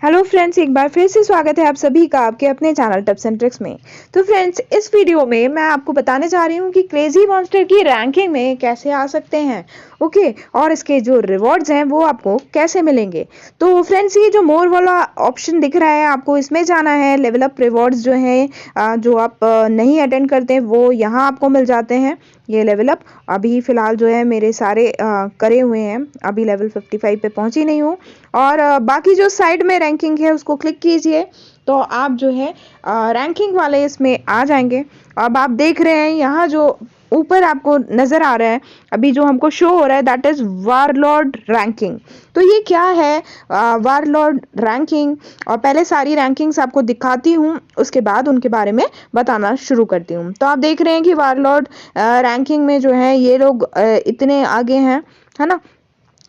Hello friends, एक बार फिर से स्वागत है आप सभी का आपके अपने चैनल टिप्स एंड ट्रिक्स में। तो फ्रेंड्स, इस वीडियो में मैं आपको बताने जा रही हूँ कि क्रेजी मॉन्स्टर की रैंकिंग में कैसे आ सकते हैं। ओके, और इसके जो रिवॉर्ड्स हैं वो आपको कैसे मिलेंगे। तो फ्रेंड्स, ये जो मोर वाला ऑप्शन दिख रहा है आपको, इसमें जाना है। लेवल अप रिवॉर्ड्स जो है जो आप नहीं अटेंड करते वो यहाँ आपको मिल जाते हैं। ये लेवल अप अभी फ़िलहाल जो है मेरे सारे करे हुए हैं, अभी लेवल 55 पे पहुंची नहीं हूँ। और बाकी जो साइड में रैंकिंग है उसको क्लिक कीजिए तो आप जो है रैंकिंग वाले इसमें आ जाएंगे। अब आप देख रहे हैं यहाँ जो ऊपर आपको नज़र आ रहा है, अभी जो हमको शो हो रहा है, दैट इज़ वारलॉर्ड रैंकिंग। तो ये क्या है वारलॉर्ड रैंकिंग? और पहले सारी रैंकिंग्स आपको दिखाती हूँ, उसके बाद उनके बारे में बताना शुरू करती हूँ। तो आप देख रहे हैं कि वारलॉर्ड रैंकिंग में जो है ये लोग इतने आगे हैं, है ना।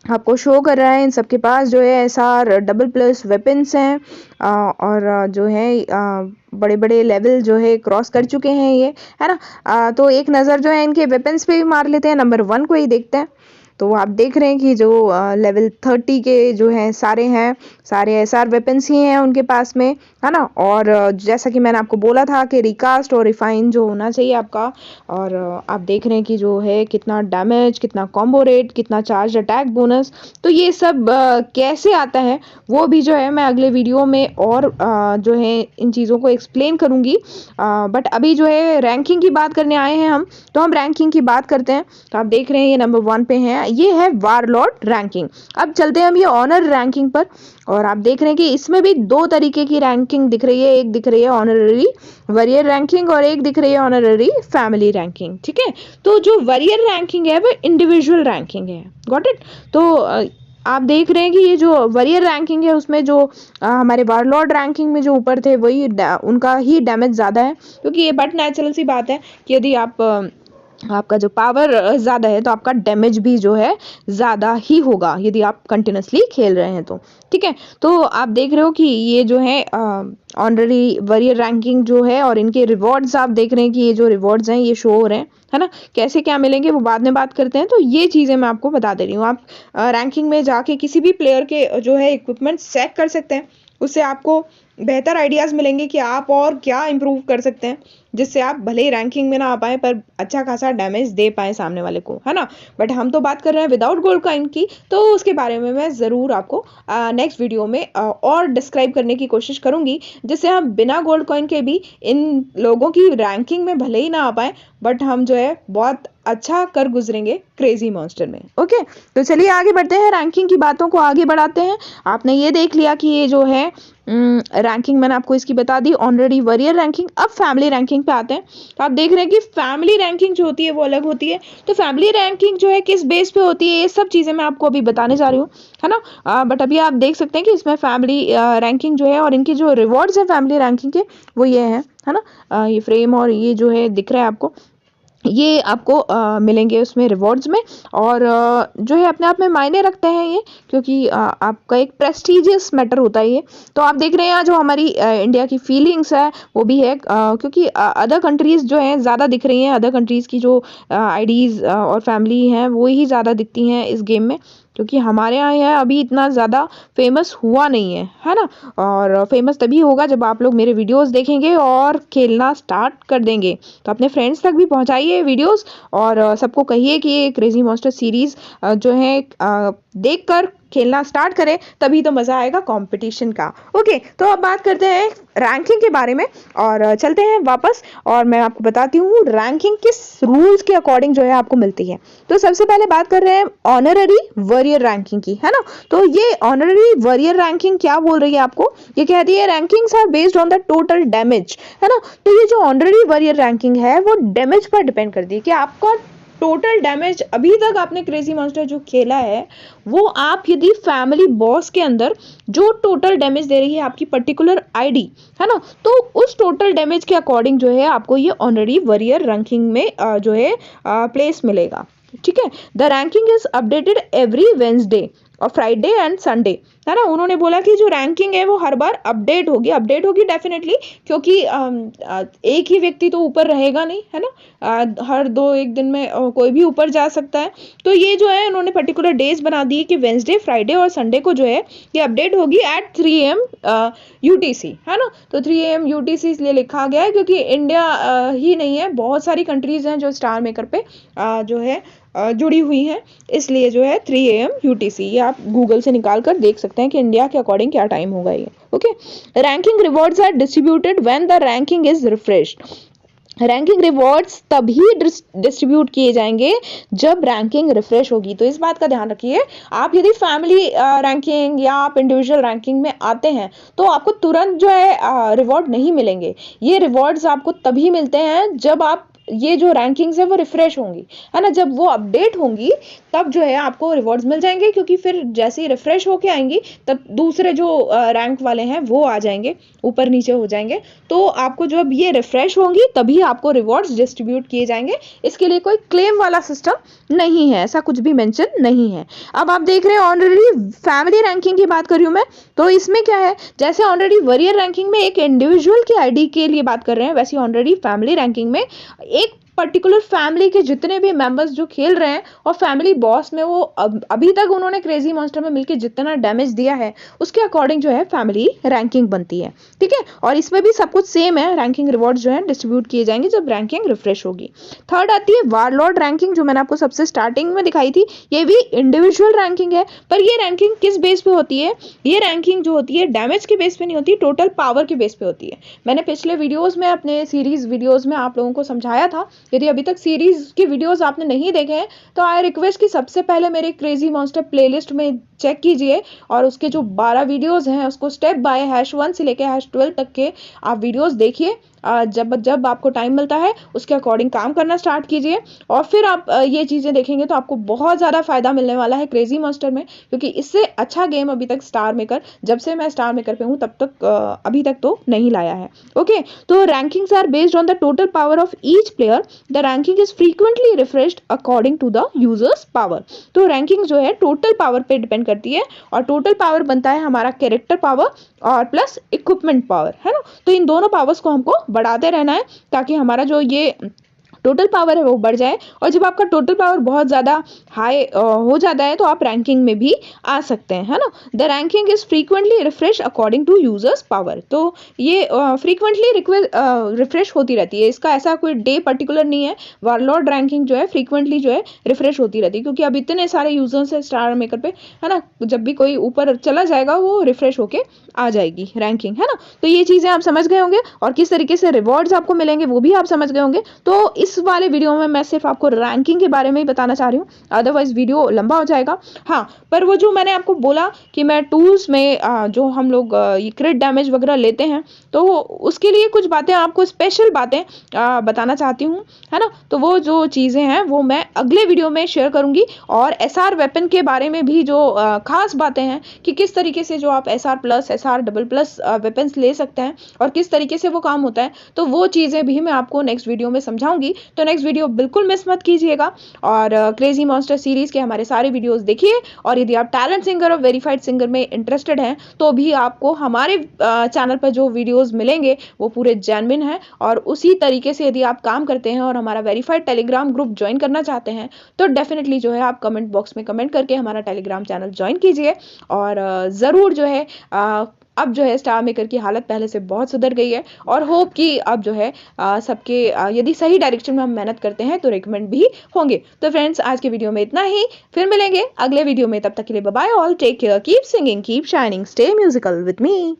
आपको शो कर रहा है इन सबके पास जो है एसआर डबल प्लस वेपन्स हैं और जो है बड़े बड़े लेवल जो है क्रॉस कर चुके हैं ये, है ना। तो एक नज़र जो है इनके वेपन्स पे भी मार लेते हैं। नंबर 1 को ही देखते हैं। तो आप देख रहे हैं कि जो लेवल 30 के जो हैं सारे एसआर वेपन्स ही हैं उनके पास में, है ना। और जैसा कि मैंने आपको बोला था कि रिकास्ट और रिफाइन जो होना चाहिए आपका। और आप देख रहे हैं कि जो है कितना डैमेज, कितना कॉम्बो रेट, कितना चार्ज अटैक बोनस। तो ये सब कैसे आता है वो भी जो है मैं अगले वीडियो में और जो है इन चीज़ों को एक्सप्लेन करूँगी। बट अभी जो है रैंकिंग की बात करने आए हैं हम, तो हम रैंकिंग की बात करते हैं। तो आप देख रहे हैं ये नंबर 1 पे है, ये है वारलॉर्ड रैंकिंग। अब चलते हैं हम ये ऑनर रैंकिंग पर। और आप देख रहे हैं कि इसमें भी 2 तरीके की रैंकिंग दिख रही है। एक दिख रही है ऑनररी वॉरियर रैंकिंग और एक दिख रही है ऑनररी फैमिली रैंकिंग, ठीक है। तो जो वॉरियर रैंकिंग है वो इंडिविजुअल रैंकिंग है, गॉट इट। तो आप देख रहे हैं कि ये जो वॉरियर रैंकिंग है उसमें जो हमारे वारलॉर्ड रैंकिंग में जो ऊपर थे वही उनका ही डैमेज ज़्यादा है, क्योंकि ये बट नेचुरल सी बात है कि यदि आपका जो पावर ज़्यादा है तो आपका डैमेज भी जो है ज़्यादा ही होगा यदि आप कंटिन्यूसली खेल रहे हैं तो, ठीक है। तो आप देख रहे हो कि ये जो है ऑनररी वॉरियर रैंकिंग जो है और इनके रिवॉर्ड्स आप देख रहे हैं कि ये जो रिवॉर्ड्स हैं ये शो हो रहे हैं, है ना। कैसे क्या मिलेंगे वो बाद में बात करते हैं। तो ये चीज़ें मैं आपको बता दे रही हूँ। आप रैंकिंग में जाके किसी भी प्लेयर के जो है इक्विपमेंट चेक कर सकते हैं। उससे आपको बेहतर आइडियाज़ मिलेंगे कि आप और क्या इम्प्रूव कर सकते हैं, जिससे आप भले ही रैंकिंग में ना आ पाए पर अच्छा खासा डैमेज दे पाए सामने वाले को, है ना। बट हम तो बात कर रहे हैं विदाउट गोल्ड कॉइन की, तो उसके बारे में मैं ज़रूर आपको नेक्स्ट वीडियो में और डिस्क्राइब करने की कोशिश करूँगी, जिससे हम बिना गोल्ड कॉइन के भी इन लोगों की रैंकिंग में भले ही ना आ पाए बट हम जो है बहुत अच्छा कर गुजरेंगे क्रेजी मॉन्स्टर में। ओके, तो चलिए आगे बढ़ते हैं, रैंकिंग की बातों को आगे बढ़ाते हैं। आपने ये देख लिया कि ये जो है रैंकिंग मैंने आपको इसकी बता दी, ऑनररी वॉरियर रैंकिंग। अब फैमिली रैंकिंग पे आते हैं। तो आप देख रहे हैं कि फैमिली रैंकिंग जो होती है वो अलग होती है। तो फैमिली रैंकिंग जो है किस बेस पे होती है, ये सब चीज़ें मैं आपको अभी बताने जा रही हूँ, है ना। बट अभी आप देख सकते हैं कि इसमें फैमिली रैंकिंग जो है और इनके जो रिवॉर्ड्स हैं फैमिली रैंकिंग के वो ये है ना। ये फ्रेम और ये जो है दिख रहा है आपको, ये आपको मिलेंगे उसमें रिवॉर्ड्स में। और जो है अपने आप में मायने रखते हैं ये, क्योंकि आपका एक प्रेस्टीजियस मैटर होता है ये। तो आप देख रहे हैं जो हमारी इंडिया की फीलिंग्स है वो भी है, क्योंकि अदर कंट्रीज़ जो हैं ज़्यादा दिख रही हैं। अदर कंट्रीज़ की जो आईडीज़ और फैमिली हैं वो ही ज़्यादा दिखती हैं इस गेम में, क्योंकि हमारे यहाँ यह अभी इतना ज़्यादा फेमस हुआ नहीं है ना। और फेमस तभी होगा जब आप लोग मेरे वीडियोस देखेंगे और खेलना स्टार्ट कर देंगे। तो अपने फ्रेंड्स तक भी पहुँचाइए वीडियोस और सबको कहिए कि ये क्रेजी मॉन्स्टर सीरीज़ जो है देखकर खेलना स्टार्ट करें, तभी तो मज़ा आएगा कंपटीशन का। ओके, तो अब बात करते हैं रैंकिंग के बारे में और चलते हैं वापस। और मैं आपको बताती हूँ रैंकिंग किस रूल्स के अकॉर्डिंग जो है आपको मिलती है। तो सबसे पहले बात कर रहे हैं ऑनररी वॉरियर रैंकिंग की, है ना। तो ये ऑनररी वॉरियर रैंकिंग क्या बोल रही है आपको, ये कहती है rankings are based on the total damage, है ना। तो ये जो ऑनररी वॉरियर रैंकिंग है वो डैमेज पर डिपेंड करती है कि आपका टोटल डैमेज अभी तक आपने क्रेजी मॉन्स्टर जो खेला है वो आप यदि फैमिली बॉस के अंदर जो टोटल डैमेज दे रही है आपकी पर्टिकुलर आईडी, है ना, तो उस टोटल डैमेज के अकॉर्डिंग जो है आपको ये ऑनररी वॉरियर रैंकिंग में जो है प्लेस मिलेगा, ठीक है। The ranking is updated every Wednesday. और फ्राइडे एंड संडे, है ना। उन्होंने बोला कि जो रैंकिंग है वो हर बार अपडेट होगी डेफिनेटली, क्योंकि एक ही व्यक्ति तो ऊपर रहेगा नहीं, है ना। हर दो एक दिन में कोई भी ऊपर जा सकता है। तो ये जो है उन्होंने पर्टिकुलर डेज बना दिए कि वेंसडे, फ्राइडे और संडे को जो है ये अपडेट होगी एट 3 AM UTC, है ना। तो 3 AM UTC इसलिए लिखा गया है क्योंकि इंडिया ही नहीं है, बहुत सारी कंट्रीज हैं जो स्टार मेकर पे जो है जुड़ी हुई हैं, इसलिए जो है 3 AM UTC, ये आप गूगल से निकाल कर देख सकते हैं कि इंडिया के अकॉर्डिंग क्या टाइम होगा ये। Okay, ranking rewards are distributed when the ranking is refreshed. Ranking rewards तभी डिस्ट्रीब्यूट किए जाएंगे जब रैंकिंग रिफ्रेश होगी। तो इस बात का ध्यान रखिए, आप यदि फैमिली रैंकिंग या आप इंडिविजुअल रैंकिंग में आते हैं तो आपको तुरंत जो है रिवॉर्ड नहीं मिलेंगे। ये रिवॉर्ड्स आपको तभी मिलते हैं जब आप ये जो रैंकिंग्स है वो रिफ्रेश होंगी, है ना। जब वो अपडेट होंगी तब जो है आपको रिवॉर्ड्स मिल जाएंगे, क्योंकि फिर जैसे ही रिफ्रेश होके आएंगी तब दूसरे जो रैंक वाले हैं वो आ जाएंगे, ऊपर नीचे हो जाएंगे। तो आपको जब ये रिफ्रेश होंगी तभी आपको रिवॉर्ड्स डिस्ट्रीब्यूट किए जाएंगे। इसके लिए कोई क्लेम वाला सिस्टम नहीं है, ऐसा कुछ भी मेंशन नहीं है। अब आप देख रहे हैं ऑलरेडी फैमिली रैंकिंग की बात कर रही हूं मैं, तो इसमें क्या है, जैसे ऑलरेडी वॉरियर रैंकिंग में एक इंडिविजुअल की आईडी के लिए बात कर रहे हैं, वैसे ऑलरेडी फैमिली रैंकिंग में एक पर्टिकुलर फैमिली के जितने भी मेंबर्स जो खेल रहे हैं और फैमिली बॉस में वो अभी तक उन्होंने क्रेजी मॉन्स्टर में मिलकर जितना डैमेज दिया है उसके अकॉर्डिंग जो है फैमिली रैंकिंग बनती है, ठीक है। और इसमें भी सब कुछ सेम है, रैंकिंग रिवॉर्ड्स जो है डिस्ट्रीब्यूट किए जाएंगे जब रैंकिंग रिफ्रेश होगी। थर्ड आती है वारलॉर्ड रैंकिंग, जो मैंने आपको सबसे स्टार्टिंग में दिखाई थी। ये भी इंडिविजुअल रैंकिंग है, पर ये रैंकिंग किस बेस पे होती है, ये रैंकिंग जो होती है डैमेज के बेस पे नहीं होती, टोटल पावर के बेस पे होती है। मैंने पिछले वीडियोस में, अपने सीरीज वीडियोस में आप लोगों को समझाया था। यदि अभी तक सीरीज के वीडियोस आपने नहीं देखे हैं तो आई रिक्वेस्ट कि सबसे पहले मेरे क्रेजी मॉन्स्टर प्लेलिस्ट में चेक कीजिए और उसके जो 12 वीडियोस हैं उसको स्टेप बाय #1 से लेकर #12 तक के आप वीडियोस देखिए। जब आपको टाइम मिलता है उसके अकॉर्डिंग काम करना स्टार्ट कीजिए और फिर आप ये चीज़ें देखेंगे तो आपको बहुत ज़्यादा फायदा मिलने वाला है क्रेजी मॉन्स्टर में, क्योंकि इससे अच्छा गेम अभी तक स्टार मेकर, जब से मैं स्टार मेकर पे हूँ तब तक अभी तक तो नहीं लाया है। ओके, तो rankings are based on the total power of each player. The ranking is frequently refreshed according to the users power. तो रैंकिंग जो है टोटल पावर पे डिपेंड करती है और टोटल पावर बनता है हमारा कैरेक्टर पावर और प्लस इक्विपमेंट पावर, है ना। तो इन दोनों पावर्स को हमको बढ़ाते रहना है ताकि हमारा जो ये टोटल पावर है वो बढ़ जाए। और जब आपका टोटल पावर बहुत ज़्यादा हाई हो जाता है तो आप रैंकिंग में भी आ सकते हैं, है ना। The ranking is frequently refresh according to users power. तो ये फ्रीक्वेंटली रिफ्रेश होती रहती है, इसका ऐसा कोई डे पर्टिकुलर नहीं है। वारलॉर्ड रैंकिंग जो है फ्रीक्वेंटली जो है रिफ्रेश होती रहती है, क्योंकि अब इतने सारे यूजर्स है स्टार मेकर पे, है ना। जब भी कोई ऊपर चला जाएगा वो रिफ्रेश होके आ जाएगी रैंकिंग, है ना। तो ये चीज़ें आप समझ गए होंगे और किस तरीके से रिवॉर्ड्स आपको मिलेंगे वो भी आप समझ गए होंगे। तो इस वाले वीडियो में मैं सिर्फ आपको रैंकिंग के बारे में ही बताना चाह रही हूँ, अदरवाइज वीडियो लंबा हो जाएगा। हाँ, पर वो जो मैंने आपको बोला कि मैं टूल्स में जो हम लोग ये क्रिट डैमेज वगैरह लेते हैं तो उसके लिए कुछ बातें आपको स्पेशल बातें बताना चाहती हूँ, है ना। तो वो जो चीज़ें हैं वो मैं अगले वीडियो में शेयर करूँगी और SR वेपन के बारे में भी जो खास बातें हैं कि किस तरीके से जो आप SR plus SR double plus weapons ले सकते हैं और किस तरीके से वो काम होता है, तो वो चीज़ें भी मैं आपको नेक्स्ट वीडियो में समझाऊंगी। तो नेक्स्ट वीडियो बिल्कुल मिस मत कीजिएगा और क्रेजी मॉन्स्टर सीरीज के हमारे सारे वीडियोस देखिए। और यदि आप टैलेंट सिंगर और वेरीफाइड सिंगर में इंटरेस्टेड हैं तो भी आपको हमारे चैनल पर जो वीडियोस मिलेंगे वो पूरे जेन्युइन हैं। और उसी तरीके से यदि आप काम करते हैं और हमारा वेरीफाइड टेलीग्राम ग्रुप ज्वाइन करना चाहते हैं तो डेफिनेटली जो है आप कमेंट बॉक्स में कमेंट करके हमारा टेलीग्राम चैनल ज्वाइन कीजिए। और ज़रूर जो है अब जो है स्टार मेकर की हालत पहले से बहुत सुधर गई है और होप कि अब जो है सबके यदि सही डायरेक्शन में हम मेहनत करते हैं तो रिकमेंड भी होंगे। तो फ्रेंड्स, आज के वीडियो में इतना ही, फिर मिलेंगे अगले वीडियो में। तब तक के लिए bye bye all, take care, keep singing, keep shining, stay musical with me.